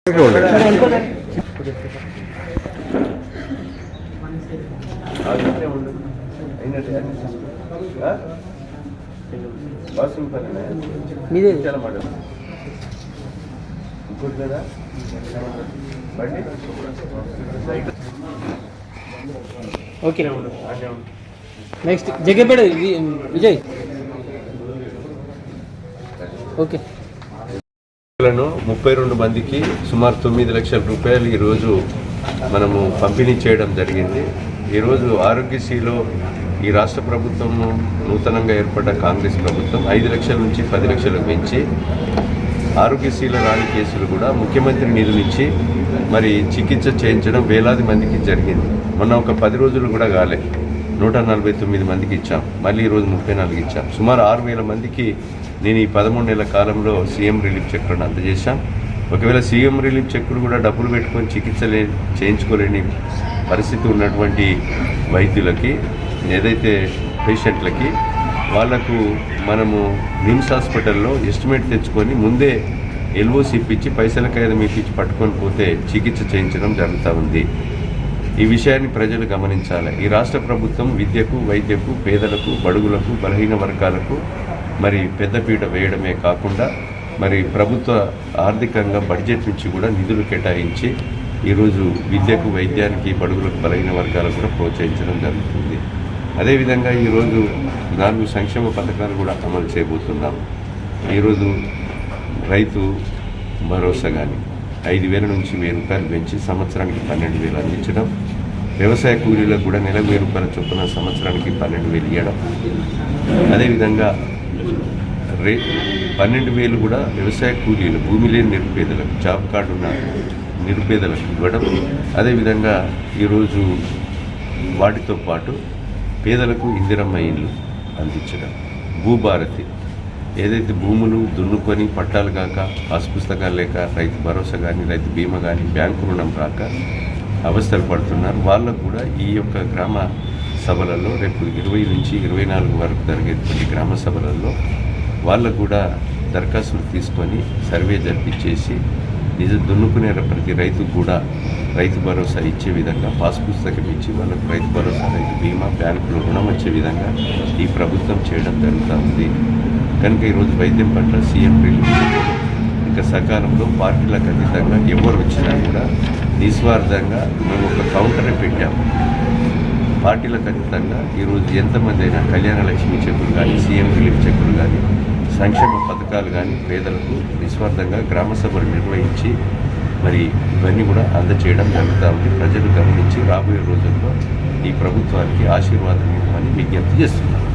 Okay next Jaggapeta Vijay. Okay 32 మందికి సుమారు 9 లక్షల రూపాయలు ఈరోజు మనము పంపిణీ చేయడం జరిగింది. ఈరోజు ఆరోగ్యశ్రీలో ఈ రాష్ట్ర ప్రభుత్వము నూతనంగా ఏర్పడ్డ కాంగ్రెస్ ప్రభుత్వం 5 లక్షల నుంచి 10 లక్షలకు పెంచి ఆరోగ్యశ్రీలో రాని కేసులు కూడా ముఖ్యమంత్రి నిధుల నుంచి మరి చికిత్స చేయించడం వేలాది మందికి జరిగింది. మొన్న ఒక 10 రోజులు కూడా కాలే 149 మందికి ఇచ్చాం. మళ్ళీ ఈరోజు 34 ఇచ్చాం. సుమారు 6,000 మందికి నేను ఈ 13 నెలల కాలంలో సీఎం రిలీఫ్ చెక్కులను అందజేశాం. ఒకవేళ సీఎం రిలీఫ్ చెక్కులు కూడా డబ్బులు పెట్టుకొని చికిత్స చేయించుకోలేని పరిస్థితి ఉన్నటువంటి వైద్యులకి, ఏదైతే పేషెంట్లకి, వాళ్లకు మనము నిమ్స్ హాస్పిటల్లో ఎస్టిమేట్ తెచ్చుకొని ముందే ఎల్ఓసి ఇప్పించి పైసల కాగితం ఇప్పించి పట్టుకొని పోతే చికిత్స చేయించడం జరుగుతూ ఉంది. ఈ విషయాన్ని ప్రజలు గమనించాలి. ఈ రాష్ట్ర ప్రభుత్వం విద్యకు, వైద్యకు, పేదలకు, బడుగులకు, బలహీన వర్గాలకు మరి పెద్దపీట వేయడమే కాకుండా మరి ప్రభుత్వ ఆర్థికంగా బడ్జెట్ నుంచి కూడా నిధులు కేటాయించి ఈరోజు విద్యకు, వైద్యానికి, బడుగులకు, బలహీన వర్గాలకు కూడా ప్రోత్సహించడం జరుగుతుంది. అదేవిధంగా ఈరోజు 4 సంక్షేమ పథకాలు కూడా అమలు చేయబోతున్నాం. ఈరోజు రైతు భరోసా కానీ 5,000 నుంచి 1,000 రూపాయలు పెంచి సంవత్సరానికి 12,000 అందించడం, వ్యవసాయ కూలీలకు కూడా నెలకు 1,000 రూపాయల చొప్పున సంవత్సరానికి 12,000 ఇవ్వడం, అదేవిధంగా 12,000 కూడా వ్యవసాయ కూలీలు, భూమి లేని నిరుపేదలకు, జాబ్ కార్డు ఉన్న నిరుపేదలకు ఇవ్వడం, అదేవిధంగా ఈరోజు వాటితో పాటు పేదలకు ఇందిరమ్మ ఇళ్ళు అందించడం, భూభారతి ఏదైతే భూములు దున్నుకొని పట్టాలు కాక, పాస్ పుస్తకాలు లేక, రైతు భరోసా కానీ, రైతు బీమా కానీ, బ్యాంకు రుణం రాక అవస్థలు పడుతున్నారు. వాళ్ళకు కూడా ఈ యొక్క గ్రామ సభలలో రేపు 20 నుంచి 24 వరకు జరిగేటువంటి గ్రామ సభలలో వాళ్ళకు కూడా దరఖాస్తులు తీసుకొని సర్వే జరిపించేసి దున్నుకునే ప్రతి రైతుకు కూడా రైతు భరోసా ఇచ్చే విధంగా, పాస్ పుస్తకం ఇచ్చి వాళ్ళకు రైతు భరోసా, రైతు బీమా, బ్యాంకులో రుణం వచ్చే విధంగా ఈ ప్రభుత్వం చేయడం జరుగుతూ ఉంది. కనుక ఈరోజు వైద్యం పట్ల సీఎం రిలీఫ్ ఇంకా సకాలంలో పార్టీలకు అతీతంగా ఎవరు వచ్చినా కూడా నిస్వార్థంగా మేము ఒక కౌంటరే పెట్టాము. పార్టీలకు అతీతంగా ఈరోజు ఎంతమంది అయినా కళ్యాణ లక్ష్మి చెక్కులు కానీ, సీఎం రిలీఫ్ చెక్కులు కానీ, సంక్షేమ పథకాలు కానీ పేదలకు నిస్వార్థంగా గ్రామ సభలు నిర్వహించి మరి ఇవన్నీ కూడా అందచేయడం జరుగుతూ ఉంది. ప్రజలు గమనించి రాబోయే రోజుల్లో ఈ ప్రభుత్వానికి ఆశీర్వాదం ఇవ్వమని విజ్ఞప్తి చేస్తున్నారు.